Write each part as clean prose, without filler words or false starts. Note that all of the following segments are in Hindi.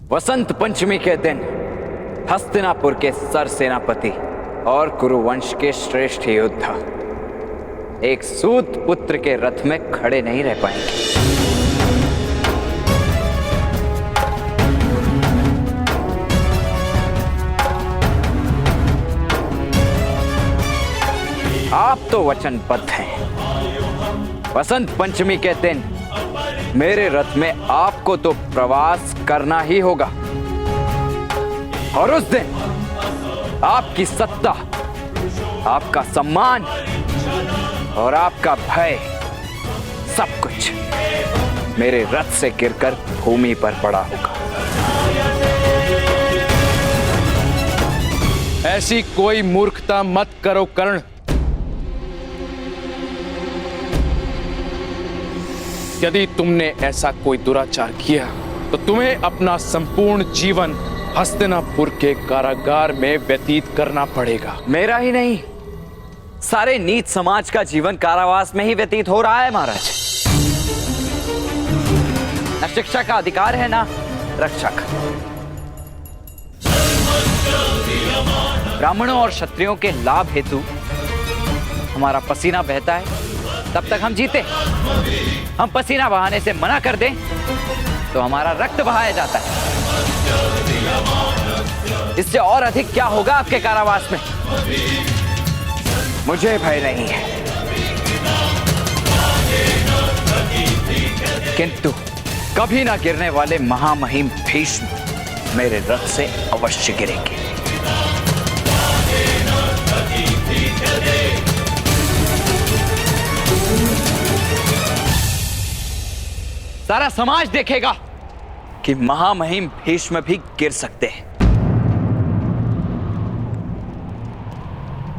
वसंत पंचमी के दिन हस्तिनापुर के सर सेनापति और कुरुवंश के श्रेष्ठ योद्धा एक सूत पुत्र के रथ में खड़े नहीं रह पाएंगे। आप तो वचनबद्ध हैं। वसंत पंचमी के दिन मेरे रथ में आपको तो प्रवास करना ही होगा और उस दिन आपकी सत्ता, आपका सम्मान और आपका भय सब कुछ मेरे रथ से गिरकर भूमि पर पड़ा होगा। ऐसी कोई मूर्खता मत करो कर्ण। यदि तुमने ऐसा कोई दुराचार किया तो तुम्हें अपना संपूर्ण जीवन हस्तिनापुर के कारागार में व्यतीत करना पड़ेगा। मेरा ही नहीं, सारे नीच समाज का जीवन कारावास में ही व्यतीत हो रहा है महाराज। न शिक्षा का अधिकार है ना रक्षा का। ब्राह्मणों और क्षत्रियों के लाभ हेतु हमारा पसीना बहता है, तब तक हम जीते। हम पसीना बहाने से मना कर दें तो हमारा रक्त बहाया जाता है। इससे और अधिक क्या होगा आपके कारावास में? मुझे भय नहीं है, किंतु कभी ना गिरने वाले महामहिम भीष्म मेरे रथ से अवश्य गिरेंगे। सारा समाज देखेगा कि महामहिम भीष्म भी गिर सकते हैं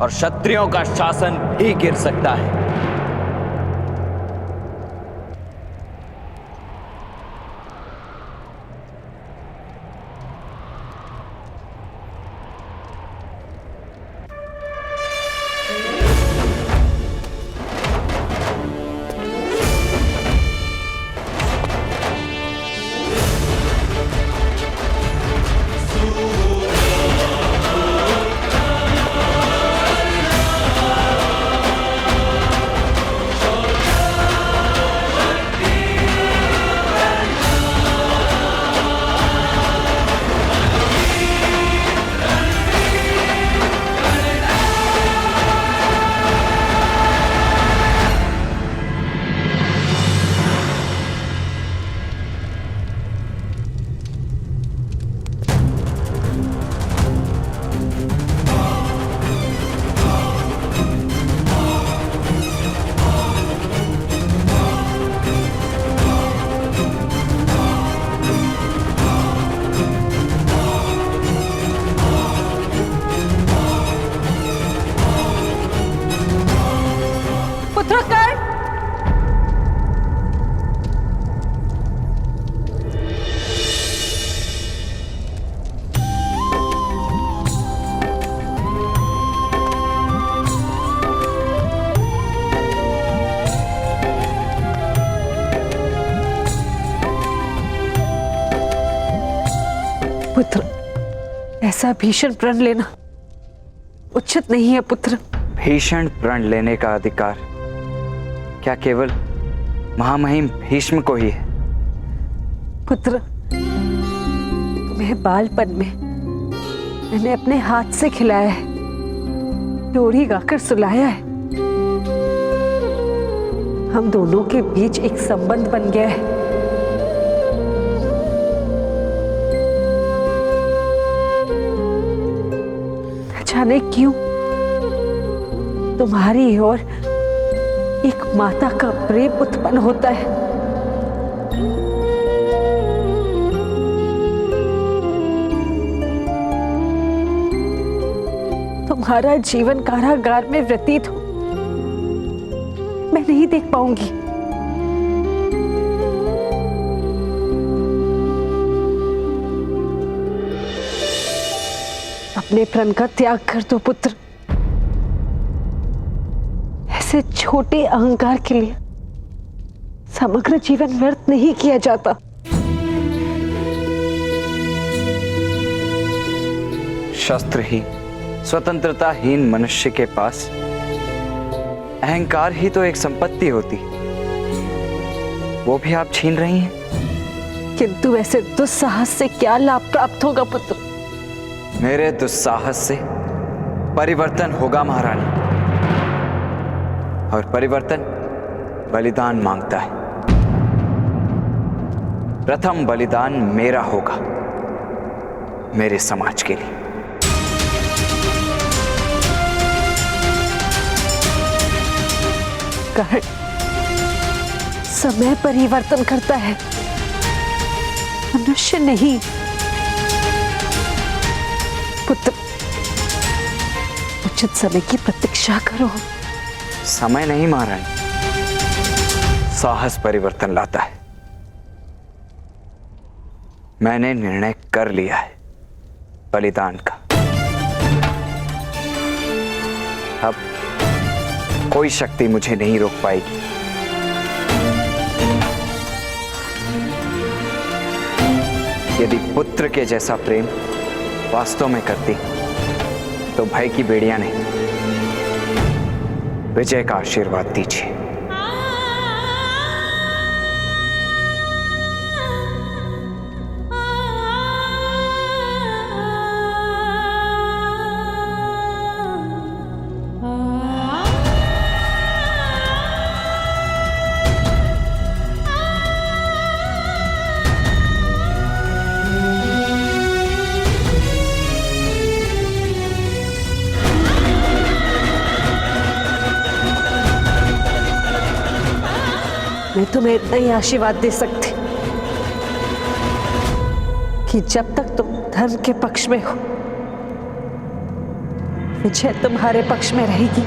और क्षत्रियों का शासन भी गिर सकता है। पुत्र, ऐसा भीषण प्रण लेना उचित नहीं है पुत्र। भीषण प्रण लेने का अधिकार क्या केवल महामहिम भीष्म को ही है? पुत्र, तुम्हें बालपन में मैंने अपने हाथ से खिलाया है, लोरी गाकर सुलाया है। हम दोनों के बीच एक संबंध बन गया है। जाने क्यों तुम्हारी ओर एक माता का प्रेम उत्पन्न होता है। तुम्हारा जीवन कारागार में व्यतीत हो मैं नहीं देख पाऊंगी। अपने प्रण का त्याग कर दो पुत्र। ऐसे छोटे अहंकार के लिए समग्र जीवन व्यर्थ नहीं किया जाता। शस्त्रहीन स्वतंत्रताहीन मनुष्य के पास अहंकार ही तो एक संपत्ति होती, वो भी आप छीन रही हैं। किंतु ऐसे दुस्साहस से क्या लाभ प्राप्त होगा पुत्र? मेरे दुस्साहस से परिवर्तन होगा महारानी, और परिवर्तन बलिदान मांगता है। प्रथम बलिदान मेरा होगा, मेरे समाज के लिए। कर्ण, समय परिवर्तन करता है, मनुष्य नहीं। पुत्र, उचित समय की प्रतीक्षा करो। समय नहीं महारानी, साहस परिवर्तन लाता है। मैंने निर्णय कर लिया है बलिदान का। अब कोई शक्ति मुझे नहीं रोक पाएगी। यदि पुत्र के जैसा प्रेम वास्तव में करती तो भय की बेड़ियां नहीं, विजय का आशीर्वाद दीजिए। मैं तुम्हें इतना ही आशीर्वाद दे सकती कि जब तक तुम धर्म के पक्ष में हो, विजय तुम्हारे पक्ष में रहेगी।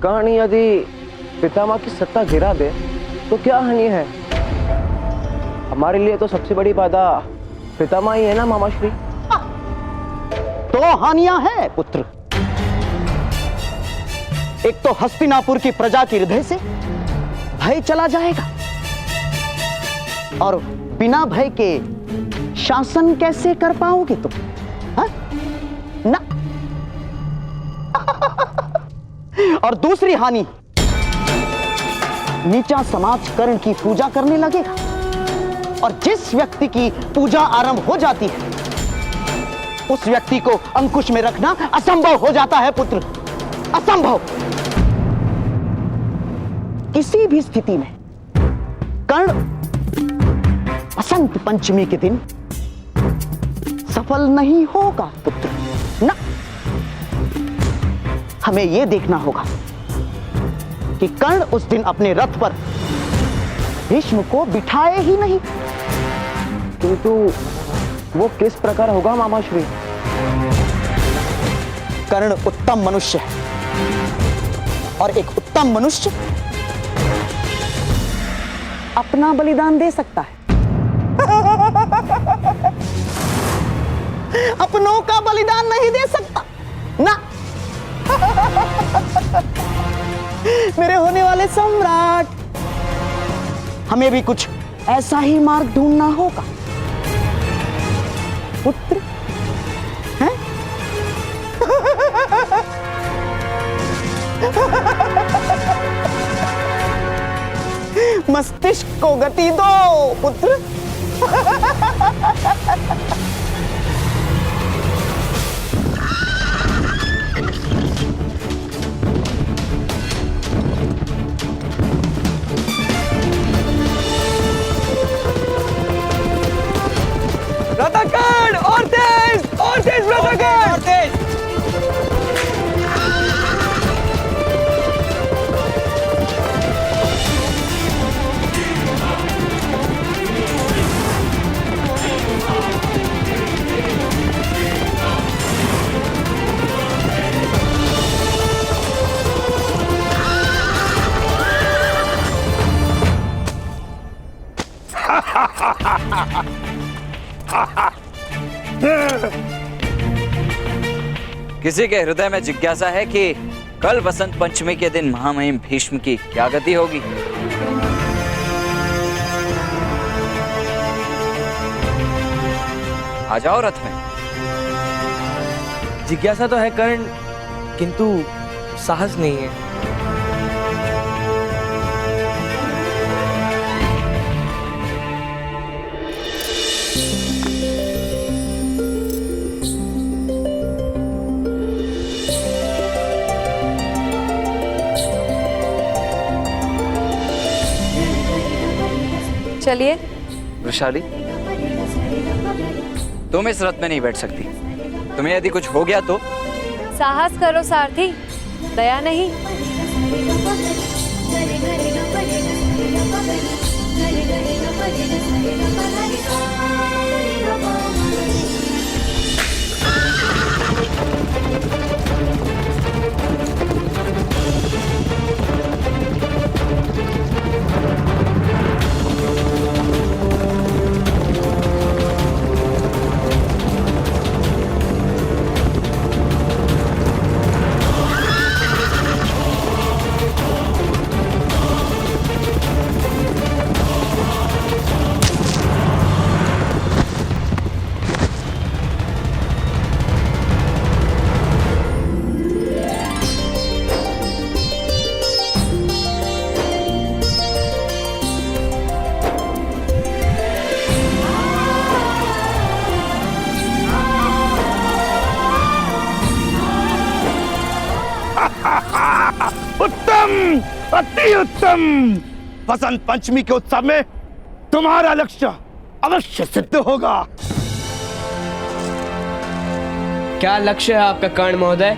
कहानी यदि पितामह की सत्ता गिरा दे तो क्या हानि है? हमारे लिए तो सबसे बड़ी बाधा पितामह ही है ना मामाश्री। दो हानियां हैं पुत्र। एक तो हस्तिनापुर की प्रजा के हृदय से भय चला जाएगा, और बिना भय के शासन कैसे कर पाओगे तुम? हा? ना। और दूसरी हानि, नीचा समाज कर्ण की पूजा करने लगेगा, और जिस व्यक्ति की पूजा आरंभ हो जाती है उस व्यक्ति को अंकुश में रखना असंभव हो जाता है पुत्र, असंभव। किसी भी स्थिति में कर्ण बसंत पंचमी के दिन सफल नहीं होगा पुत्र, ना। हमें यह देखना होगा कि कर्ण उस दिन अपने रथ पर भीष्म को बिठाए ही नहीं। किंतु वो किस प्रकार होगा मामाश्री? कर्ण उत्तम मनुष्य है, और एक उत्तम मनुष्य अपना बलिदान दे सकता है। अपनों का बलिदान नहीं दे सकता, ना। मेरे होने वाले सम्राट, हमें भी कुछ ऐसा ही मार्ग ढूंढना होगा पुत्र, हैं? मस्तिष्क को गति दो पुत्र। रथाकर्ण और तेज रथाकर्ण। किसी के हृदय में जिज्ञासा है कि कल वसंत पंचमी के दिन महामहिम भीष्म की क्या गति होगी? आ जाओ रथ में। जिज्ञासा तो है कर्ण, किंतु साहस नहीं है। चलिए। वृषाली, तुम इस रथ में नहीं बैठ सकती। तुम्हें यदि कुछ हो गया तो? साहस करो सारथी, दया नहीं। उत्तम, अति उत्तम। वसंत पंचमी के उत्सव में तुम्हारा लक्ष्य अवश्य सिद्ध होगा। क्या लक्ष्य है आपका कर्ण महोदय?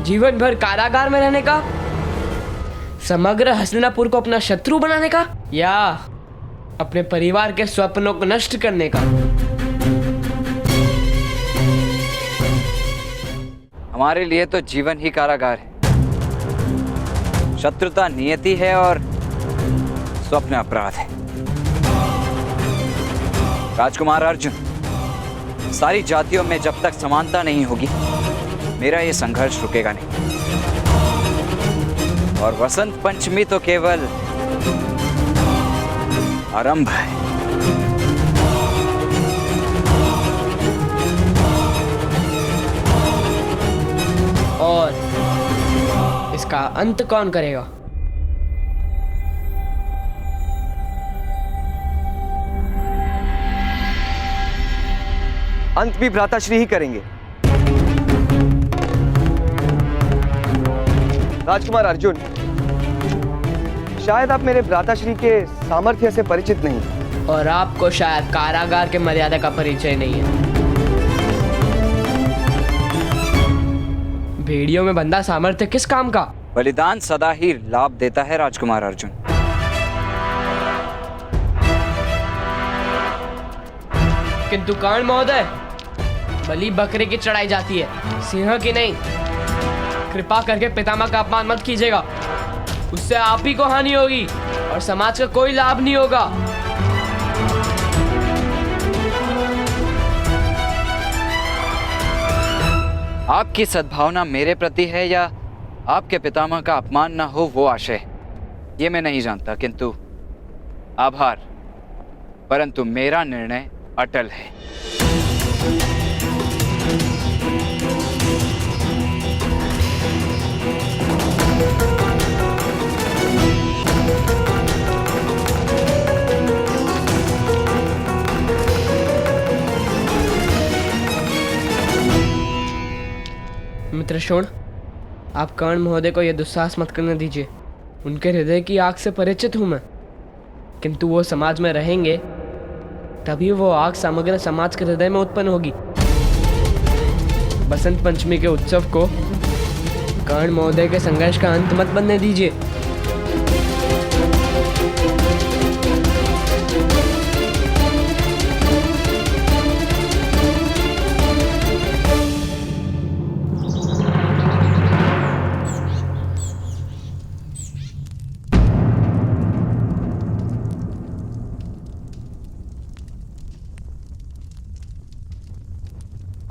जीवन भर कारागार में रहने का, समग्र हस्तिनापुर को अपना शत्रु बनाने का, या अपने परिवार के स्वप्नों को नष्ट करने का? हमारे लिए तो जीवन ही कारागार है। शत्रुता नियति है और स्वप्न अपराध है। राजकुमार अर्जुन, सारी जातियों में जब तक समानता नहीं होगी, मेरा ये संघर्ष रुकेगा नहीं। और वसंत पंचमी तो केवल आरंभ है। और इसका अंत कौन करेगा? अंत भी भ्राताश्री ही करेंगे। राजकुमार अर्जुन, शायद आप मेरे भ्राताश्री के सामर्थ्य से परिचित नहीं, और आपको शायद कारागार के मर्यादा का परिचय नहीं है। भेड़ियों में बंधा सामर्थ्य किस काम का? बलिदान सदा ही लाभ देता है राजकुमार अर्जुन। किंतु कर्ण महोदय, बलि बकरे की चढ़ाई जाती है, सिंह की नहीं। कृपा करके पितामह का अपमान मत कीजिएगा। उससे आप ही को हानि होगी और समाज का कोई लाभ नहीं होगा। आपकी सद्भावना मेरे प्रति है या आपके पितामह का अपमान ना हो वो आशय, ये मैं नहीं जानता, किंतु आभार। परंतु मेरा निर्णय अटल है। मित्र शोण, आप कर्ण महोदय को यह दुस्साहस मत करने दीजिए। उनके हृदय की आग से परिचित हूं मैं, किंतु वो समाज में रहेंगे तभी वो आग समग्र समाज के हृदय में उत्पन्न होगी। बसंत पंचमी के उत्सव को कर्ण महोदय के संघर्ष का अंत मत बनने दीजिए।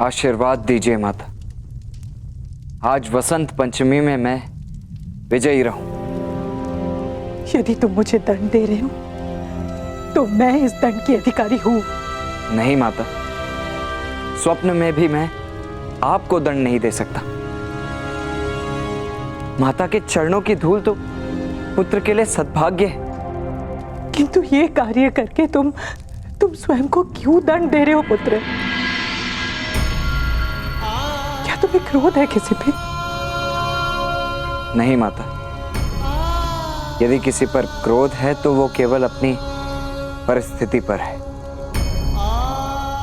आशीर्वाद दीजिए माता। आज वसंत पंचमी में मैं विजयी रहूं। यदि तुम मुझे दंड दे रहे हो तो मैं इस दंड की अधिकारी हूं। नहीं माता, स्वप्न में भी मैं आपको दंड नहीं दे सकता। माता के चरणों की धूल तो पुत्र के लिए सद्भाग्य है। किंतु ये कार्य करके तुम स्वयं को क्यों दंड दे रहे हो पुत्र? क्या तुम्हें क्रोध है किसी पे? नहीं माता, यदि किसी पर क्रोध है तो वो केवल अपनी परिस्थिति पर है,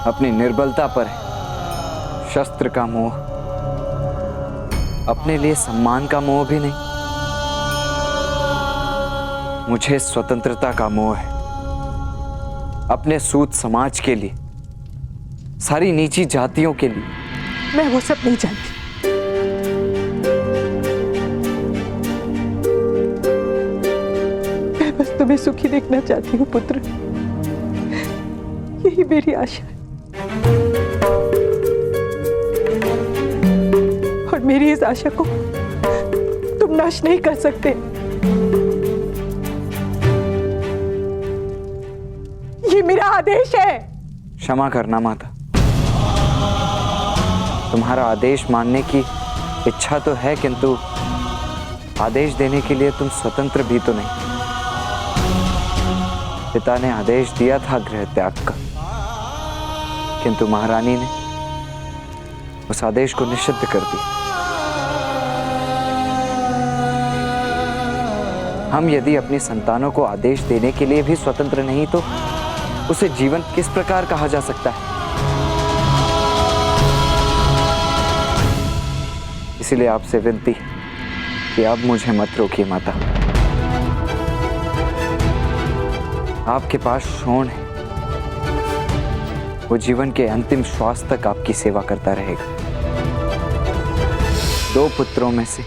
अपनी निर्बलता पर है। शस्त्र का मोह, अपने लिए सम्मान का मोह भी नहीं। मुझे स्वतंत्रता का मोह है, अपने सूत समाज के लिए, सारी नीची जातियों के लिए। मैं वो सब नहीं जानती। मैं बस तुम्हें सुखी देखना चाहती हूँ पुत्र, यही मेरी आशा है। और मेरी इस आशा को तुम नाश नहीं कर सकते। ये मेरा आदेश है। क्षमा करना माता, तुम्हारा आदेश मानने की इच्छा तो है, किंतु आदेश देने के लिए तुम स्वतंत्र भी तो नहीं। पिता ने आदेश दिया था गृह त्याग का, किंतु महारानी ने उस आदेश को निषिद्ध कर दिया। हम यदि अपनी संतानों को आदेश देने के लिए भी स्वतंत्र नहीं तो उसे जीवन किस प्रकार कहा जा सकता है? इसलिए आपसे विनती कि आप मुझे मत रोकिए माता। आपके पास शोण है, वो जीवन के अंतिम श्वास तक आपकी सेवा करता रहेगा। 2 पुत्रों में से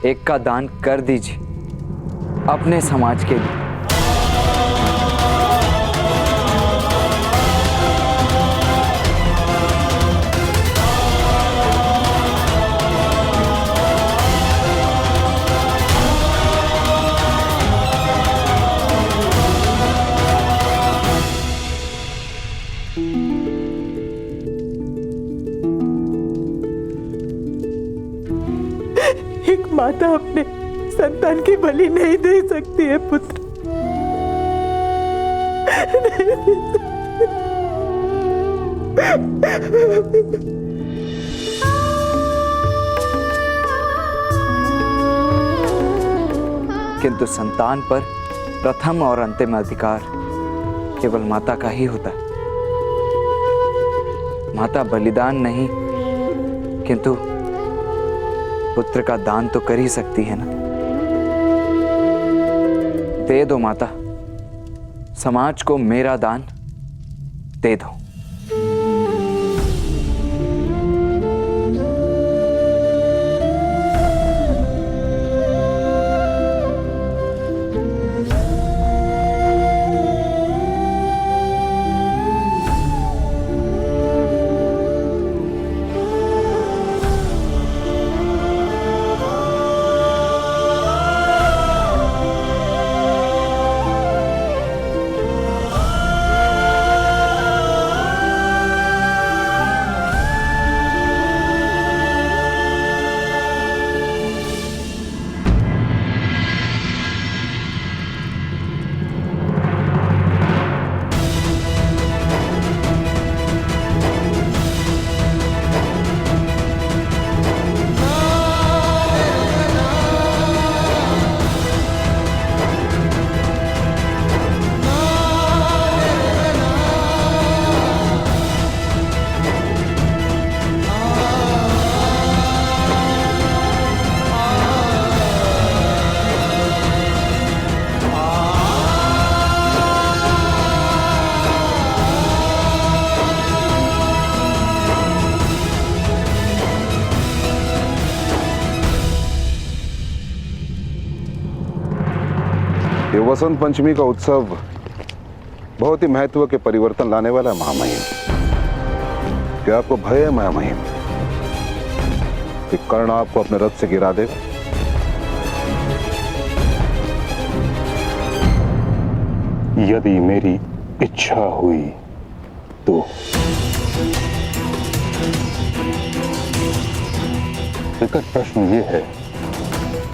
एक का दान कर दीजिए अपने समाज के लिए। एक माता अपने संतान की बलि नहीं दे सकती है पुत्र। किंतु संतान पर प्रथम और अंतिम अधिकार केवल माता का ही होता है। माता बलिदान नहीं किंतु पुत्र का दान तो कर ही सकती है ना। दे दो माता, समाज को मेरा दान दे दो। ये वसंत पंचमी का उत्सव बहुत ही महत्व के परिवर्तन लाने वाला है महामहिम। क्या आपको भय है माया महिम कि कर्ण आपको अपने रथ से गिरा दे? यदि मेरी इच्छा हुई तो विकट प्रश्न ये है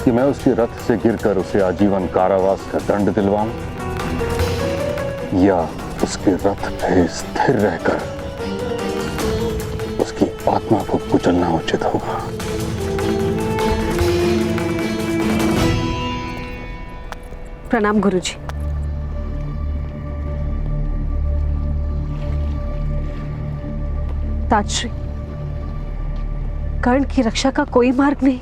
कि मैं उसके रथ से गिरकर उसे आजीवन कारावास का दंड दिलवाऊं या उसके रथ पे स्थिर रहकर उसकी आत्मा को कुचलना उचित होगा। प्रणाम गुरुजी। ताजश्री, कर्ण की रक्षा का कोई मार्ग नहीं।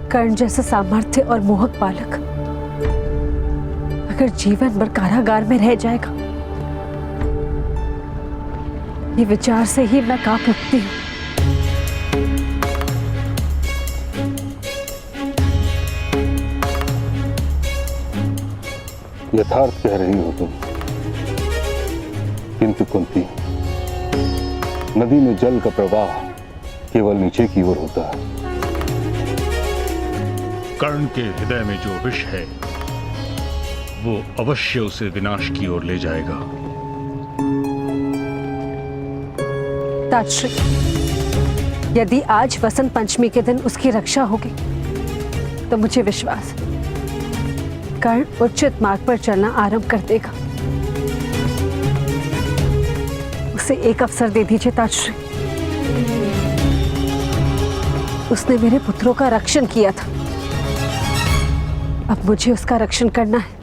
कर्ण जैसा सामर्थ्य और मोहक बालक अगर जीवन भर कारागार में रह जाएगा, ये विचार से ही मैं कांप उठती हूँ। यथार्थ कह रही हो तुम, किंतु कुंती, नदी में जल का प्रवाह केवल नीचे की ओर होता है। कर्ण के हृदय में जो विष है वो अवश्य उसे विनाश की ओर ले जाएगा। ताजश्री, यदि आज वसंत पंचमी के दिन उसकी रक्षा होगी तो मुझे विश्वास है कर्ण उचित मार्ग पर चलना आरंभ कर देगा। उसे एक अवसर दे दीजिए ताजश्री। उसने मेरे पुत्रों का रक्षण किया था, अब मुझे उसका रक्षण करना है।